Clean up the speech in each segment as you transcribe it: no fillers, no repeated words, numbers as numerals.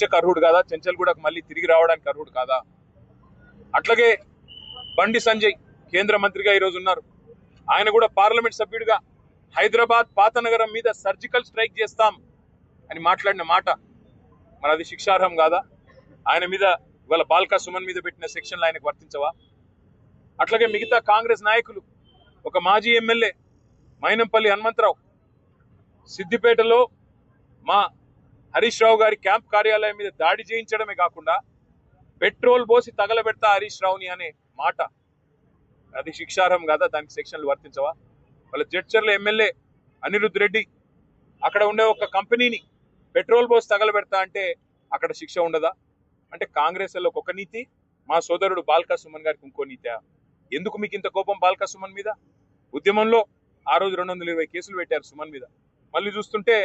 అర్హుడు కాదా? చెంచల్గూడకు మళ్ళీ తిరిగి రావడానికి అర్హుడు కాదా? అట్లాగే బండి సంజయ్ కేంద్ర మంత్రిగా ఈరోజు ఉన్నారు. ఆయన కూడా పార్లమెంట్ సభ్యుడిగా హైదరాబాద్ పాతనగరం మీద సర్జికల్ స్ట్రైక్ చేస్తాం అని మాట్లాడిన మాట మరి అది శిక్షార్హం కాదా? ఆయన మీద ఇవాళ బాల్కా సుమన్ మీద పెట్టిన సెక్షన్లు ఆయనకు వర్తించవా? అట్లాగే మిగతా కాంగ్రెస్ నాయకులు, ఒక మాజీ ఎమ్మెల్యే మైనంపల్లి హనుమంతరావు సిద్దిపేటలో మా హరీష్ రావు గారి క్యాంప్ కార్యాలయం మీద దాడి చేయించడమే కాకుండా పెట్రోల్ పోసి తగలబెడతా హరీష్ రావుని అనే మాట అది శిక్షార్హం కాదా? దానికి సెక్షన్లు వర్తించవా? వాళ్ళ జడ్చర్ల ఎమ్మెల్యే అనిరుద్ రెడ్డి అక్కడ ఉండే ఒక కంపెనీని పెట్రోల్ పోసి తగలబెడతా అంటే అక్కడ శిక్ష ఉండదా? అంటే కాంగ్రెస్ లో ఒక నీతి, మా సోదరుడు బాల్కా సుమన్ గారికి ఇంకో నీతి. ఎందుకు మీకు ఇంత కోపం బాల్కా సుమన్ మీద? ఉద్యమంలో ఆ రోజు 220 కేసులు పెట్టారు సుమన్ మీద. మళ్ళీ చూస్తుంటే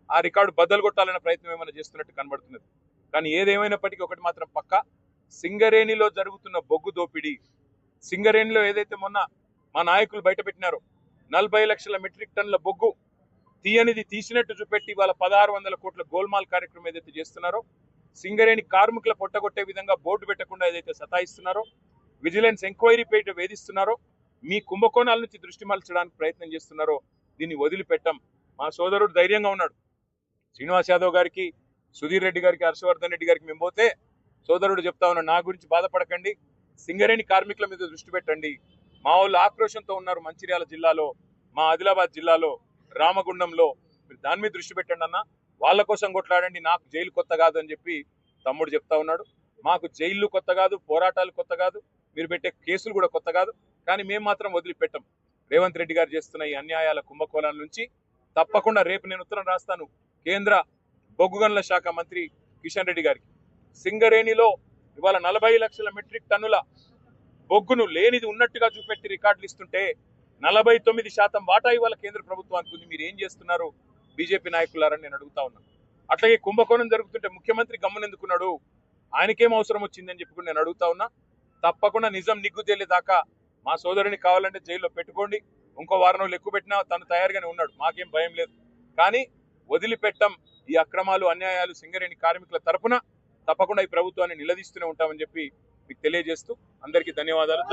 ఆ రికార్డు బద్దలు కొట్టాలనే ప్రయత్నం ఏమైనా చేస్తున్నట్టు కనబడుతున్నది. కానీ ఏదేమైనప్పటికీ ఒకటి మాత్రం పక్కా, సింగరేణిలో జరుగుతున్న బొగ్గు దోపిడీ, సింగరేణిలో ఏదైతే మొన్న మా నాయకులు బయటపెట్టినారో 40 లక్షల మెట్రిక్ టన్నుల బొగ్గు తీయనిది తీసినట్టు చూపెట్టి వాళ్ళ 1600 కోట్ల గోల్మాల్ కార్యక్రమం ఏదైతే చేస్తున్నారో, సింగరేణి కార్మికుల పొట్టగొట్టే విధంగా బోర్డు పెట్టకుండా ఏదైతే సతాయిస్తున్నారో, విజిలెన్స్ ఎంక్వైరీ పేట వేధిస్తున్నారో, మీ కుంభకోణాల నుంచి దృష్టి మలచడానికి ప్రయత్నం చేస్తున్నారో దీన్ని వదిలిపెట్టం. మా సోదరుడు ధైర్యంగా ఉన్నాడు. శ్రీనివాస్ యాదవ్ గారికి, సుధీర్ రెడ్డి గారికి, హర్షవర్ధన్ రెడ్డి గారికి మేము పోతే సోదరుడు చెప్తా ఉన్నాడు, నా గురించి బాధపడకండి, సింగరేణి కార్మికుల మీద దృష్టి పెట్టండి. మా వాళ్ళు ఆక్రోషంతో ఉన్నారు మంచిర్యాల జిల్లాలో, మా ఆదిలాబాద్ జిల్లాలో, రామగుండంలో, మీరు దాని మీద దృష్టి పెట్టండి అన్న, వాళ్ళ కోసం కొట్లాడండి, నాకు జైలు కొత్త కాదు అని చెప్పి తమ్ముడు చెప్తా ఉన్నాడు. మాకు జైళ్ళు కొత్త కాదు, పోరాటాలు కొత్త కాదు, మీరు పెట్టే కేసులు కూడా కొత్త కాదు. కానీ మేము మాత్రం వదిలిపెట్టం. రేవంత్ రెడ్డి గారు చేస్తున్న ఈ అన్యాయాల కుంభకోణాల నుంచి తప్పకుండా రేపు నేను ఉత్తరం రాస్తాను కేంద్ర బొగ్గు గనుల శాఖ మంత్రి కిషన్ రెడ్డి గారికి. సింగరేణిలో ఇవాళ 40 లక్షల మెట్రిక్ టన్నుల బొగ్గును లేనిది ఉన్నట్టుగా చూపెట్టి రికార్డులు ఇస్తుంటే 49% వాటా ఇవాళ కేంద్ర ప్రభుత్వానికి ఉంది. మీరు ఏం చేస్తున్నారు బీజేపీ నాయకులారని నేను అడుగుతా ఉన్నాను. అట్లాగే కుంభకోణం జరుగుతుంటే ముఖ్యమంత్రి గమ్మునెందుకున్నాడు, ఆయనకేం అవసరం వచ్చిందని చెప్పి నేను అడుగుతా ఉన్నా. తప్పకుండా నిజం నిగ్గు తేలేదాకా మా సోదరుని కావాలంటే జైల్లో పెట్టుకోండి, ఇంకో వారం రోజులు ఎక్కువ పెట్టినా తను తయారుగానే ఉన్నాడు, మాకేం భయం లేదు. కానీ వదిలిపెట్టం ఈ అక్రమాలు, అన్యాయాలు. సింగరేణి కార్మికుల తరపున తప్పకుండా ఈ ప్రభుత్వాన్ని నిలదీస్తూనే ఉంటామని చెప్పి మీకు తెలియజేస్తూ అందరికీ ధన్యవాదాలు.